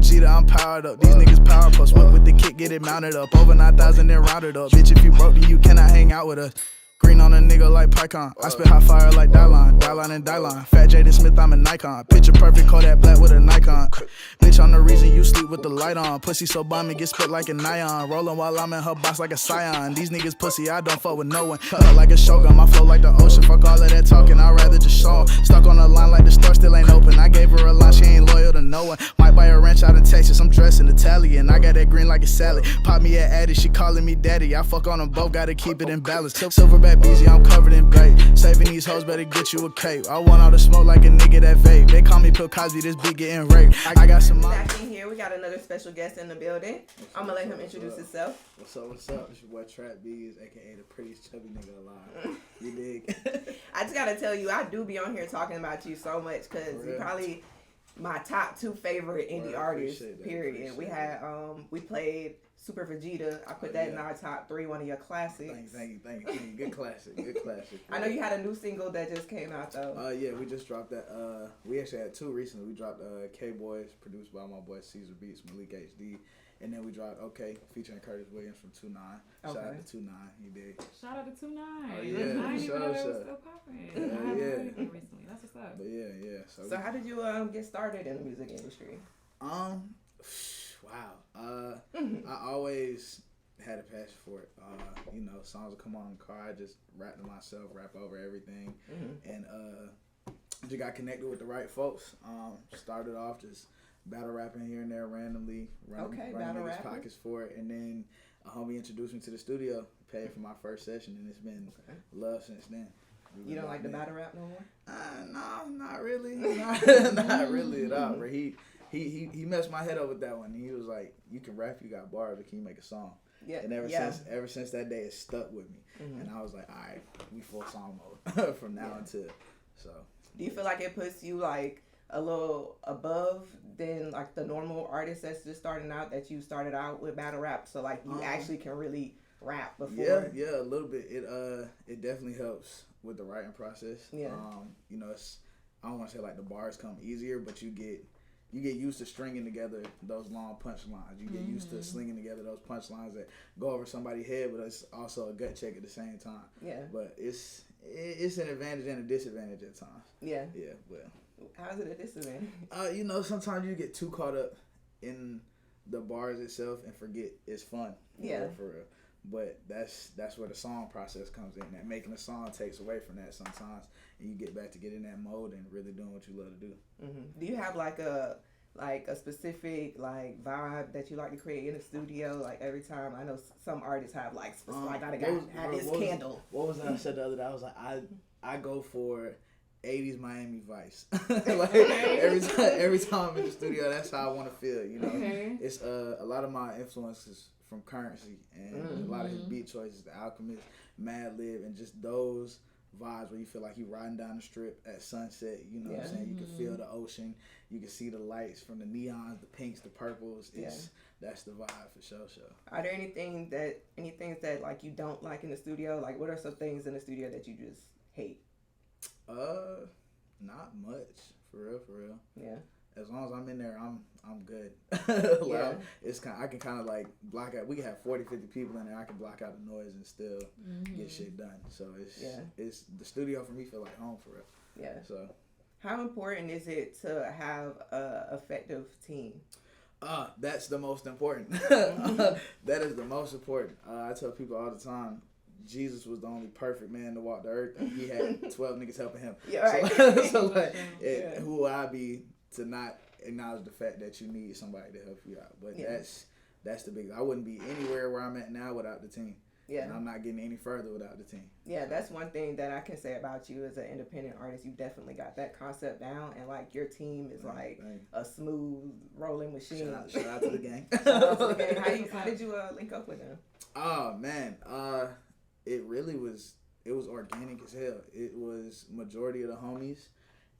Vegeta, I'm powered up. These niggas power plus what with the kick, get it mounted up. Over 9,000 then rounded up. Bitch, if you broke, then you cannot hang out with us. Green on a nigga like Pycon. I spit hot fire like Dylon and Dylon. Fat Jaden Smith, I'm a Nikon. Picture perfect, Kodak black with a Nikon. Bitch, I'm the reason you sleep with the light on. Pussy so bomb, it get split like a nyan. Rolling while I'm in her box like a scion. These niggas pussy, I don't fuck with no one. Like a shogun, my flow like the ocean. Fuck all of that talking, I'd rather just show 'em. Stuck on the line like the store still ain't open. I gave her a line, she ain't loyal to no one. Might buy a ranch out in Texas, I'm dressed in Italian. I got that green like a salad. Pop me at Addy, she calling me daddy. I fuck on them both, gotta keep it in balance. Silverback Beezy, I'm covered in bait. Saving these hoes, better get you a cape. I want all the smoke like a nigga that vape. They call me Bill Cosby, this beat getting raped. I got some money. Back in here, we got another special guest in the building. I'm gonna let him introduce himself. What's up? It's your boy Trvp Beez, aka the prettiest chubby nigga alive. You dig? I just gotta tell you, I do be on here talking about you so much because you're probably my top 2 favorite indie artists. Period. We had we played Super Vegeta. I put that in our top 3, one of your classics. Thank you. Good classic. I know you had a new single that just came out though. Yeah, we just dropped that. We actually had 2 recently. We dropped K-Boys, produced by my boy Caesar Beats, Malik HD. And then we dropped OK, featuring Curtis Williams from 2-9. Shout out to 2-9, you dig? Shout out to 2-9. Oh, yeah. I didn't even know that was still popping. I haven't heard anything recently. That's what's up. But yeah. So how did you get started in the music industry? Wow. I always had a passion for it. Songs would come on in the car. I just rap to myself, rap over everything, and just got connected with the right folks. Started off just battle rapping here and there randomly, running niggas' pockets for it, and then a homie introduced me to the studio, paid for my first session, and it's been love since then. You don't like the battle rap no more? No, not really. Not really at all. Bro. He messed my head up with that one. He was like, "You can rap, you got bars, but can you make a song?" Yeah. And ever since that day, it stuck with me. And I was like, "All right, we full song mode from now until." So. Do you feel like it puts you like a little above than like the normal artist that's just starting out, that you started out with battle rap, so like you actually can really rap before? Yeah, a little bit. It definitely helps with the writing process. Yeah. It's, I don't want to say like the bars come easier, but you get used to stringing together those long punchlines. You get used to slinging together those punchlines that go over somebody's head, but it's also a gut check at the same time. Yeah. But it's an advantage and a disadvantage at times. Yeah. Yeah, but how's it a disadvantage? Sometimes you get too caught up in the bars itself and forget it's fun. For real. But that's where the song process comes in. That making a song takes away from that sometimes, and you get back to get in that mode and really doing what you love to do. Do you have like a specific like vibe that you like to create in the studio? Like every time, I know some artists have like I gotta have this candle. What was that I said the other day? I was like, I go for 80s Miami Vice. Like every time I'm in the studio, that's how I want to feel. It's a lot of my influences from Currency and a lot of his beat choices, The Alchemist, Mad Lib, and just those vibes where you feel like you're riding down the strip at sunset. You know what I'm saying? You can feel the ocean. You can see the lights from the neons, the pinks, the purples. That's the vibe for sure. Are there any things that like you don't like in the studio? Like what are some things in the studio that you just hate? Not much. For real. Yeah. As long as I'm in there, I'm good. I can kind of like block out. We can have 40, 50 people in there. I can block out the noise and still get shit done. So it's the studio for me feel like home for real. Yeah. So how important is it to have a effective team? That's the most important. That is the most important. I tell people all the time, Jesus was the only perfect man to walk the earth, and he had 12 niggas helping him. Yeah, right. Who will I be to not acknowledge the fact that you need somebody to help you out? But that's the biggest. I wouldn't be anywhere where I'm at now without the team. Yeah. And I'm not getting any further without the team. Yeah, that's one thing that I can say about you as an independent artist. You definitely got that concept down, and like your team is like a smooth rolling machine. Shout out to the gang. How did you link up with them? Oh man, it was organic as hell. It was majority of the homies,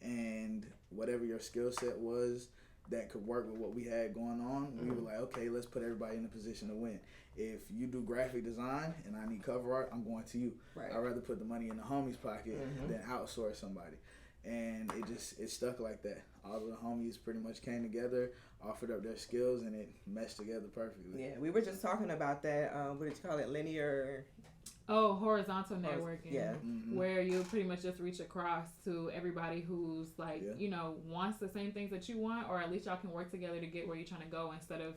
and whatever your skill set was that could work with what we had going on, we were like, okay, let's put everybody in a position to win. If you do graphic design and I need cover art, I'm going to you. Right. I'd rather put the money in the homie's pocket than outsource somebody. and it stuck like that. All of the homies pretty much came together, offered up their skills, and it meshed together perfectly. Yeah, we were just talking about that. What did you call it? Linear. Oh, horizontal networking. Yeah. Mm-hmm. Where you pretty much just reach across to everybody who's like, wants the same things that you want, or at least y'all can work together to get where you're trying to go instead of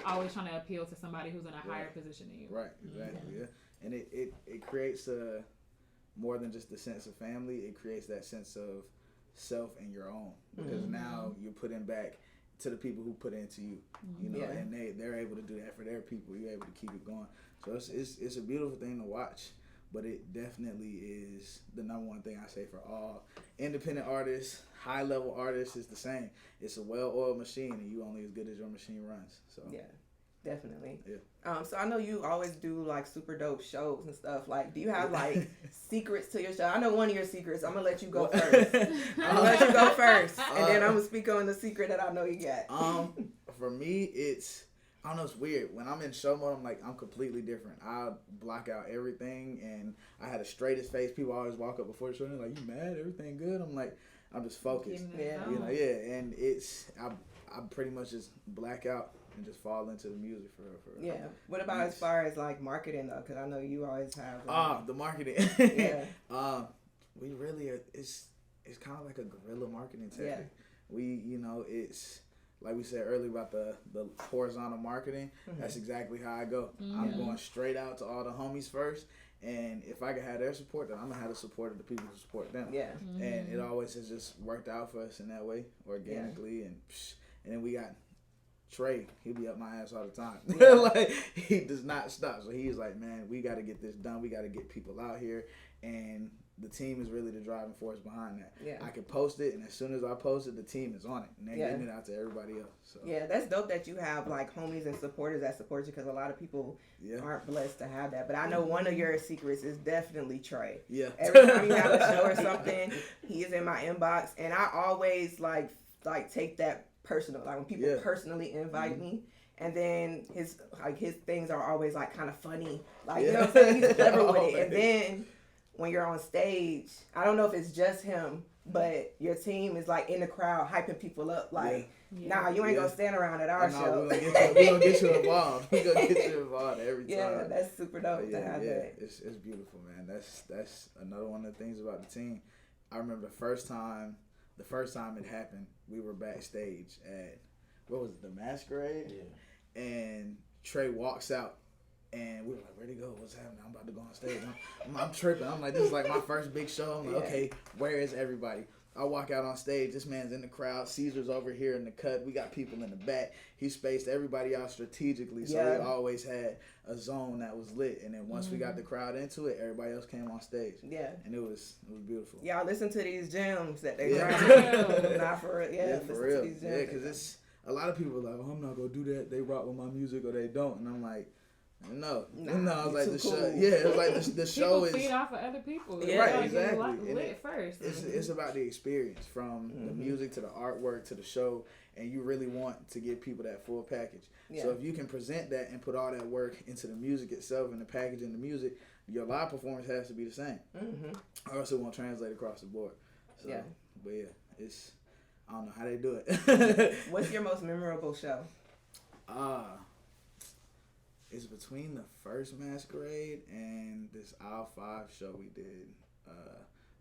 always trying to appeal to somebody who's in a higher position than you. Right, exactly, yeah. And it creates more than just the sense of family. It creates that sense of self and your own, because now you're putting back to the people who put into you, and they're able to do that for their people. You're able to keep it going. So it's a beautiful thing to watch, but it definitely is the number one thing I say for all independent artists, high level artists is the same. It's a well-oiled machine, and you only as good as your machine runs. So yeah, definitely. Yeah. So I know you always do like super dope shows and stuff. Like, do you have like secrets to your show? I know one of your secrets. I'm gonna let you go first. And then I'm gonna speak on the secret that I know you got. For me, I don't know, it's weird. When I'm in show mode, I'm completely different. I block out everything, and I had the straightest face. People always walk up before the show and they're like, "You mad? Everything good?" I'm like, I'm just focused. And I pretty much just black out and just fall into the music for What about as far as like marketing though? Because I know you always have the marketing. We really are, it's kind of like a guerrilla marketing technique. We it's like we said earlier about the horizontal marketing. That's exactly how I go. I'm going straight out to all the homies first, and if I can have their support, then I'm gonna have the support of the people who support them. And it always has just worked out for us in that way, organically. And then we got Trey. He be up my ass all the time. Like, he does not stop. So he's like, man, we got to get this done. We got to get people out here, and the team is really the driving force behind that. I can post it, and as soon as I post it, the team is on it, and they're getting it out to everybody else. So. Yeah, that's dope that you have like homies and supporters that support you, because a lot of people aren't blessed to have that. But I know one of your secrets is definitely Trey. Yeah. Every time you have a show or something, he is in my inbox, and I always like take that personal. Like when people personally invite me. And then his things are always like kind of funny. Like, you know what I'm saying? He's clever with it. And then when you're on stage, I don't know if it's just him, but your team is like in the crowd hyping people up. Like, nah, you ain't gonna stand around at our show. We're gonna get you involved. We're gonna get you involved every time. Yeah, that's super dope to have that. It's beautiful, man. That's another one of the things about the team. I remember the first time it happened, we were backstage at, what was it, the Masquerade? Yeah. And Trey walks out, and we were like, where'd he go? What's happening? I'm about to go on stage. I'm tripping. I'm like, this is like my first big show. I'm like, okay, where is everybody? I walk out on stage. This man's in the crowd. Caesar's over here in the cut. We got people in the back. He spaced everybody out strategically, so we always had a zone that was lit. And then once we got the crowd into it, everybody else came on stage. Yeah, and it was beautiful. Y'all listen to these gems that they grind. Not for real. Yeah, for real. Yeah, because it's a lot of people are like, oh, I'm not gonna do that. They rock with my music or they don't, and I'm like, no, I was like the show. Yeah, it's like the show is feed off of other people. Yeah, right, exactly. Lit first. It's about the experience, from the music to the artwork to the show, and you really want to give people that full package. Yeah. So if you can present that and put all that work into the music itself and the package and the music, your live performance has to be the same. Or else it won't translate across the board. So, but yeah, I don't know how they do it. What's your most memorable show? It's between the first Masquerade and this Aisle 5 show we did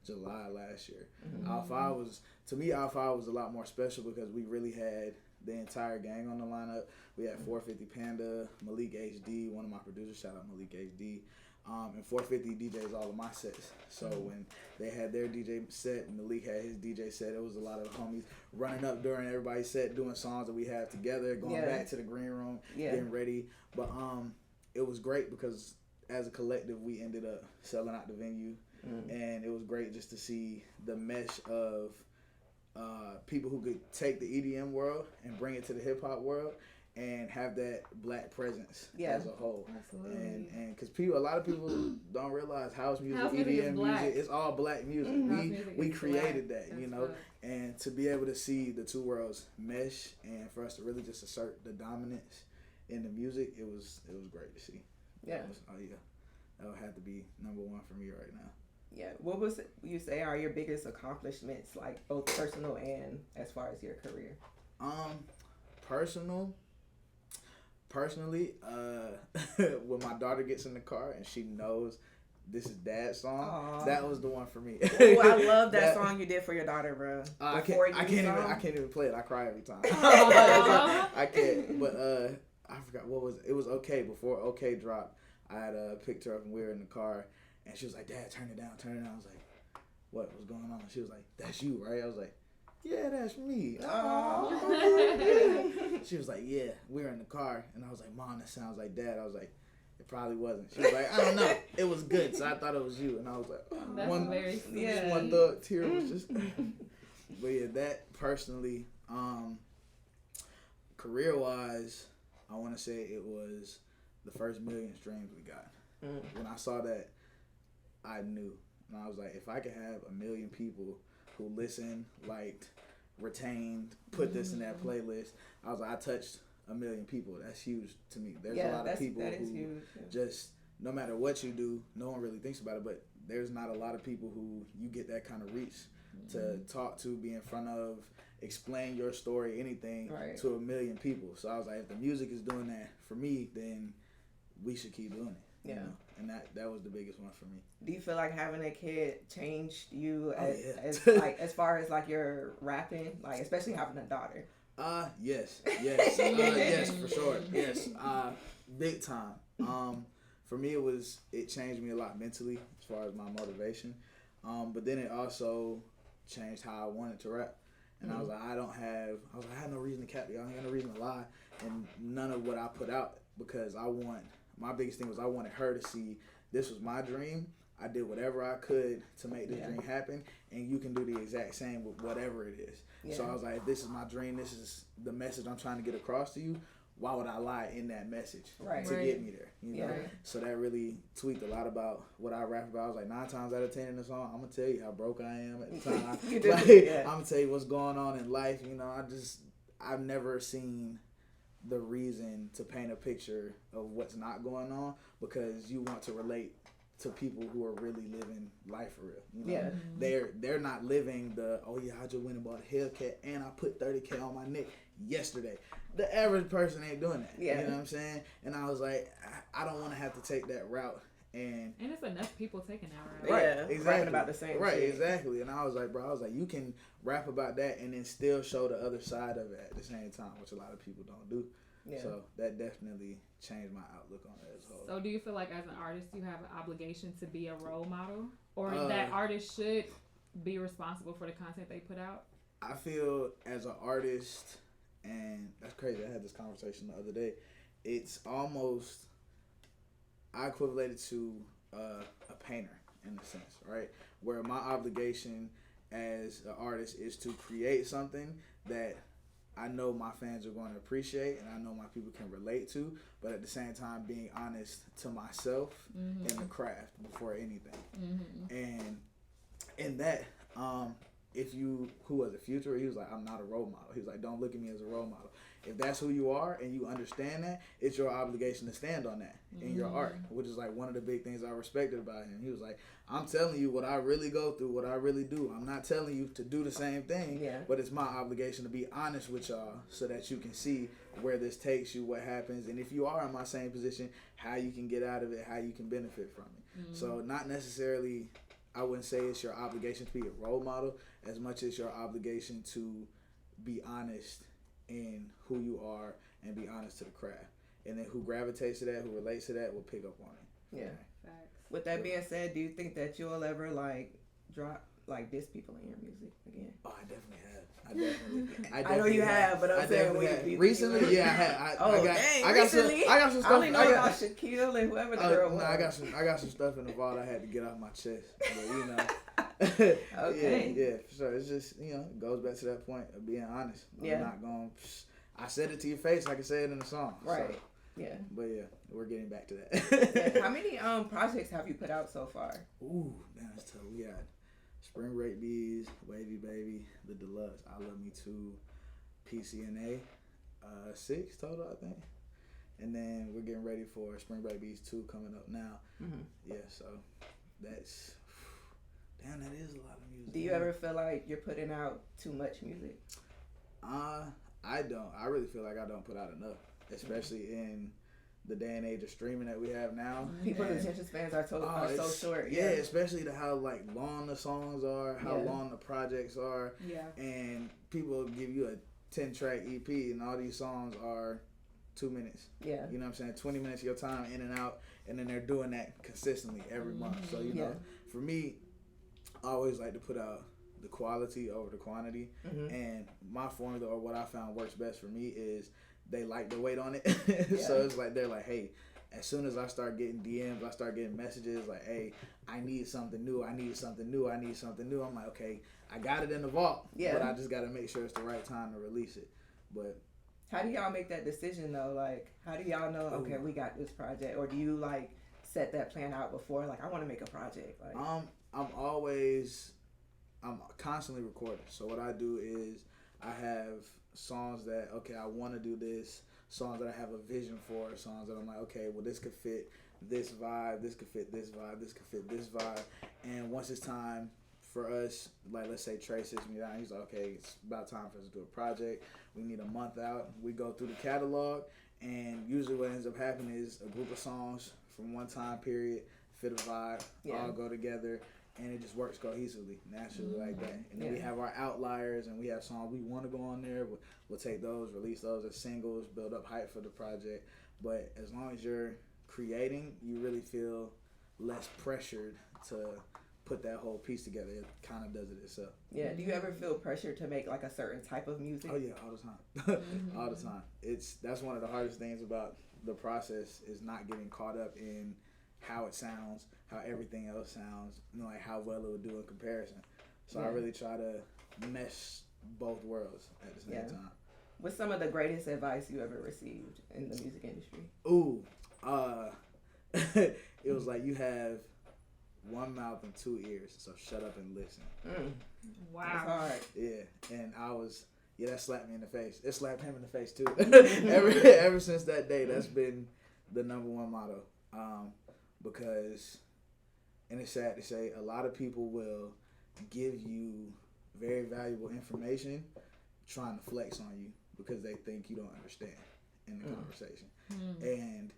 July last year. Aisle 5 was a lot more special because we really had the entire gang on the lineup. We had 450 Panda, Malik HD, one of my producers, shout out Malik HD, and 450 DJs all of my sets. So when they had their DJ set and Malik had his DJ set, it was a lot of the homies running up during everybody's set, doing songs that we have together, going back to the green room, getting ready. But it was great because as a collective, we ended up selling out the venue, and it was great just to see the mesh of people who could take the EDM world and bring it to the hip hop world and have that black presence as a whole. Absolutely. And because a lot of people don't realize house music, EDM music, it's all black music. We created that, you know, and to be able to see the two worlds mesh and for us to really just assert the dominance in the music, it was great to see. That would have to be number one for me right now. Yeah. What was you say are your biggest accomplishments, like both personal and as far as your career? Personally, when my daughter gets in the car and she knows this is Dad's song, Aww. that was the one for me. Oh, I love that song you did for your daughter, bro. I can't even play it. I cry every time. I can't. But I forgot what was it. It was Okay before Okay dropped. I had picked her up and we were in the car, and she was like, "Dad, turn it down, turn it down." I was like, "What was going on?" She was like, "That's you, right?" I was like, "Yeah, that's me." She was like, "Yeah." We were in the car, and I was like, "Mom, that sounds like Dad." I was like, "It probably wasn't." She was like, "I don't know. It was good, so I thought it was you." And I was like, That's very sweet. just one thug tear was just. But yeah, that personally, career-wise, I want to say it was the first million streams we got. When I saw that, I knew, and I was like, if I could have 1 million people who listened, liked, retained, put this in that playlist, I was like, I touched 1 million people. That's huge to me. There's a lot of people who just, no matter what you do, no one really thinks about it, but there's not a lot of people who you get that kind of reach to talk to, be in front of, explain your story, anything to 1 million people. So I was like, if the music is doing that for me, then we should keep doing it. You know? And that was the biggest one for me. Do you feel like having a kid changed you as far as like your rapping, like especially having a daughter? Yes, yes, for sure, yes, big time. For me, it changed me a lot mentally as far as my motivation, but then it also changed how I wanted to rap. And I was like, I had no reason to cap y'all. I had no reason to lie, and none of what I put out, because my biggest thing was I wanted her to see this was my dream. I did whatever I could to make this dream happen, and you can do the exact same with whatever it is. Yeah. So I was like, if this is my dream, this is the message I'm trying to get across to you, why would I lie in that message to get me there? You know? So that really tweaked a lot of what I rap about. I was like, 9 times out of 10 in the song, I'm going to tell you how broke I am at the time. I'm going to tell you what's going on in life. You know, I've never seen the reason to paint a picture of what's not going on, because you want to relate to people who are really living life for real. You know? They're not living I just went and bought a Hellcat and I put $30K on my neck yesterday. The average person ain't doing that. You know what I'm saying? And I was like, I don't want to have to take that route. And it's enough people taking that route. Right, exactly. Rapping about the same shit. Exactly. And I was like, you can rap about that and then still show the other side of it at the same time, which a lot of people don't do. Yeah. So that definitely changed my outlook on it as a whole. So do you feel like as an artist you have an obligation to be a role model, or that artists should be responsible for the content they put out? I feel as an artist, and that's crazy, I had this conversation the other day, it's almost, I equivalent it to a painter in a sense, right? Where my obligation as an artist is to create something that I know my fans are going to appreciate and I know my people can relate to, but at the same time being honest to myself and the craft before anything. And in that, who was it, Future? He was like, I'm not a role model. He was like, don't look at me as a role model. If that's who you are and you understand that, it's your obligation to stand on that in your art, which is like one of the big things I respected about him. He was like, I'm telling you what I really go through, what I really do. I'm not telling you to do the same thing, but it's my obligation to be honest with y'all so that you can see where this takes you, what happens, and if you are in my same position, how you can get out of it, how you can benefit from it. So not necessarily, I wouldn't say it's your obligation to be a role model as much as your obligation to be honest in who you are and be honest to the craft. And then who gravitates to that, who relates to that, will pick up on it. Yeah. Facts. With that being said, do you think that you'll ever diss people in your music again? Oh, I definitely have. I know you have, but I'm saying recently, yeah, I had. I got some stuff. I only know about Shaquille and whoever the girl was. No, I got some stuff in the vault I had to get off my chest. But you know. Okay. Yeah, for sure. It's just, it goes back to that point of being honest. I'm not going. I said it to your face. I can say it in the song. Right. So. Yeah. But yeah, we're getting back to that. How many projects have you put out so far? Ooh, man, that's tough. We got Trvp Beez, Wavy Baby, The Deluxe, I Love Me Too, PCNA, 6 total, I think. And then we're getting ready for Trvp Beez 2 coming up now. Yeah, so that's Damn, that is a lot of music. Do you ever feel like you're putting out too much music? I don't. I really feel like I don't put out enough, especially in the day and age of streaming that we have now. People's attention spans are so short. Yeah, especially to how like long the songs are, how long the projects are. Yeah. And people give you a 10-track EP, and all these songs are 2 minutes. Yeah. You know what I'm saying? 20 minutes of your time in and out, and then they're doing that consistently every month. So, you know, for me, I always like to put out the quality over the quantity. And my formula, or what I found works best for me, is they like to wait on it. So it's like, they're like, hey, as soon as I start getting DMs, I start getting messages like, hey, I need something new. I need something new. I need something new. I'm like, okay, I got it in the vault, but I just got to make sure it's the right time to release it. But how do y'all make that decision though? Like, how do y'all know, okay, we got this project? Or do you like set that plan out before? Like, I want to make a project. Like, I'm constantly recording. So what I do is I have songs that, okay, I want to do this, songs that I have a vision for, songs that I'm like, okay, well, this could fit this vibe, this could fit this vibe, this could fit this vibe. And once it's time for us, like, let's say Trey sits me down, he's like, okay, it's about time for us to do a project. We need a month out. We go through the catalog, and usually what ends up happening is a group of songs from one time period fit a vibe, all go together, and it just works cohesively, naturally like that. And then we have our outliers, and we have songs we want to go on there. We'll take those, release those as singles, build up hype for the project. But as long as you're creating, you really feel less pressured to put that whole piece together. It kind of does it itself. Yeah. Do you ever feel pressure to make like a certain type of music? Oh yeah, all the time. All the time. That's one of the hardest things about the process, is not getting caught up in how it sounds, how everything else sounds, you know, like how well it would do in comparison. So I really try to mesh both worlds at the same time. What's some of the greatest advice you ever received in the music industry? It was like, you have one mouth and two ears, so shut up and listen. Wow. That's hard. Yeah, and that slapped me in the face. It slapped him in the face too. Ever since that day, that's been the number one motto. Because, and it's sad to say, a lot of people will give you very valuable information trying to flex on you because they think you don't understand in the conversation. And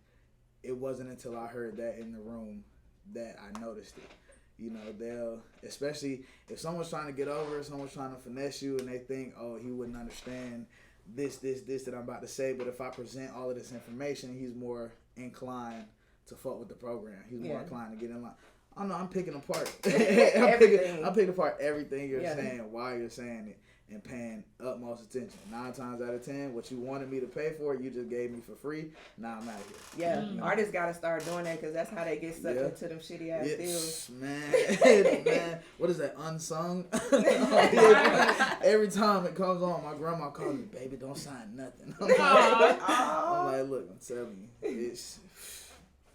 it wasn't until I heard that in the room that I noticed it. You know, they'll, especially if someone's trying to get over, someone's trying to finesse you, and they think, oh, he wouldn't understand this that I'm about to say, but if I present all of this information, he's more inclined to fuck with the program. He's more inclined to get in line. I don't know, I'm picking apart. I'm picking apart everything you're saying, why you're saying it, and paying utmost attention. 9 times out of 10, what you wanted me to pay for, you just gave me for free. Now I'm out of here. Yeah, artists gotta start doing that, because that's how they get sucked into them shitty ass deals. Man, what is that, unsung? Every time it comes on, my grandma calls me, baby, don't sign nothing. I'm like, look, I'm telling you, it's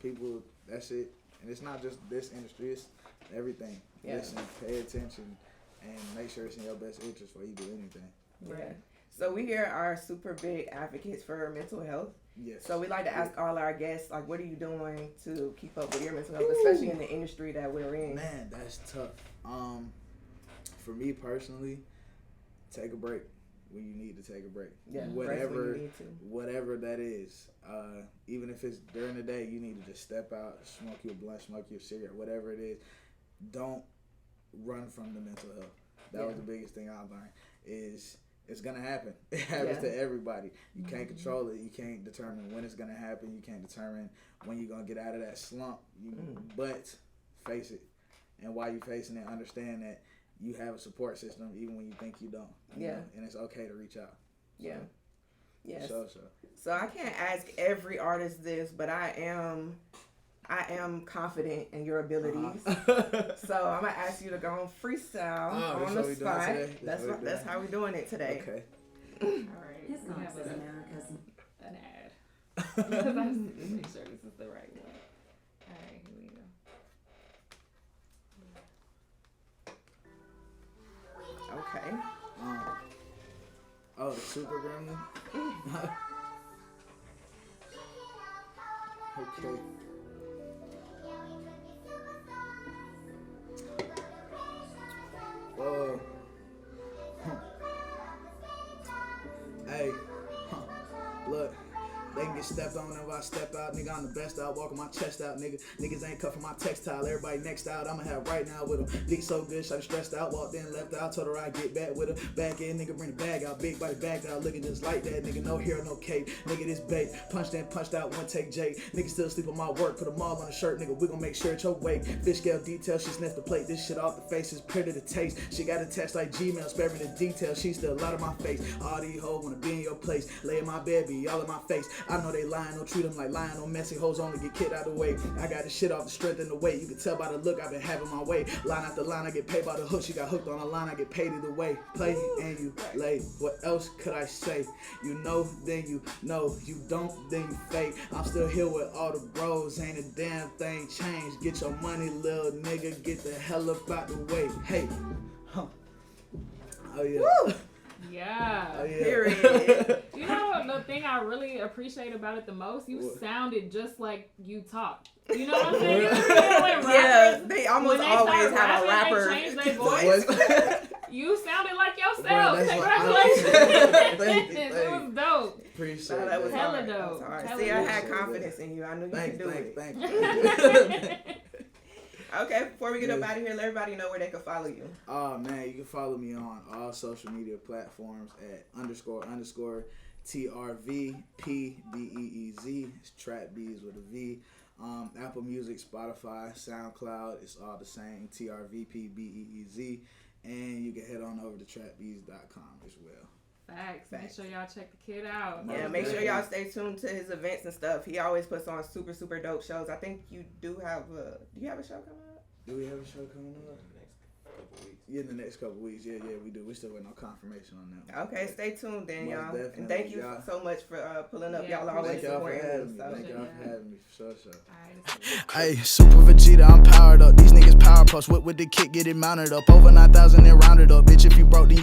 people, that's it. And it's not just this industry, it's everything. Listen, pay attention, and make sure it's in your best interest before you do anything. Yeah. So we here are super big advocates for mental health. Yes. So we like to ask all our guests, like, what are you doing to keep up with your mental health, especially in the industry that we're in? Man, that's tough. For me personally, take a break when you need to take a break. Yeah. Whatever that is. Even if it's during the day, you need to just step out, smoke your blunt, smoke your cigarette, whatever it is. Don't run from the mental health. That was the biggest thing I learned, is it's gonna happen. It happens to everybody. You can't control it. You can't determine when it's gonna happen. You can't determine when you're gonna get out of that slump. But face it, and while you're facing it, understand that you have a support system even when you think you don't. You know? And it's okay to reach out. Yeah. Yes. So I can't ask every artist this, but I am confident in your abilities. So I'm gonna ask you to go on freestyle on the spot. That's how we're doing it today. Okay. All right. His song is America's an ad. Because I have to make sure this is the right one. All right, here we go. Okay. Oh, the Super Gremlin? Okay. They can get stepped on whenever I step out. Nigga, I'm the best out, walking my chest out, nigga. Niggas ain't cut from my textile. Everybody next out, I'ma have right now with them. Dick so good, shawty stressed out, walked in, left out. Told her I'd get back with her. Back in, nigga, bring the bag out. Big body bagged out, looking just like that. Nigga, no hero, no cape. Nigga, this bait. Punched in, punched out, one take Jake. Nigga still sleep on my work, put them all on the shirt, nigga. We gon' make sure it's your weight. Fish scale detail, she sniffed the plate. This shit off the face is pretty to taste. She got a text like Gmail, spare me the details. She still a lot of my face. All these hoes wanna be in your place. Lay in my bed, be all in my face. I know they lying, don't treat them like lying. No messy hoes only get kicked out of the way. I got this shit off the strength and the weight. You can tell by the look I've been having my way. Line after line, I get paid by the hook. She got hooked on the line, I get paid either way. Play and you lay. What else could I say? You know, then you know. You don't, then you fake. I'm still here with all the bros. Ain't a damn thing changed. Get your money, little nigga. Get the hell up out the way. Hey. Huh. Oh yeah. Woo! Yeah. Oh, yeah. Period. You know the thing I really appreciate about it the most? You sounded just like you talk. You know what I'm saying? Yeah, they almost always have a rapper. They change their voice. You sounded like yourself. Bro, Congratulations. Thank you. It was dope. Appreciate No, that was hella hard. dope. That was hard. Hella See, I dope. had confidence in you. I knew you could do it. Thank you. Okay, before we get up out of here, let everybody know where they can follow you. Oh man, you can follow me on all social media platforms at __ TRVP BEEZ. It's Trvp Beez with a V. Apple Music, Spotify, SoundCloud, it's all the same. TRVP BEEZ. And you can head on over to trvpbeez.com as well. Facts. Make sure y'all check the kid out. Yeah, make sure y'all stay tuned to his events and stuff. He always puts on super, super dope shows. I think you do have a... Do you have a show coming up? Do we have a show coming up? In the next couple weeks. Yeah, we do. We still waiting on confirmation on that one. Okay, stay tuned then, Most y'all. definitely, And thank you y'all. so much for pulling up. Yeah, Y'all always Thank y'all for supporting having me. me. So. Thank y'all for having me. For sure. Alright, Hey, Super Vegeta, I'm powered up. These niggas power plus with the kick, get it mounted up. Over 9,000 and rounded up. Bitch, if you broke, then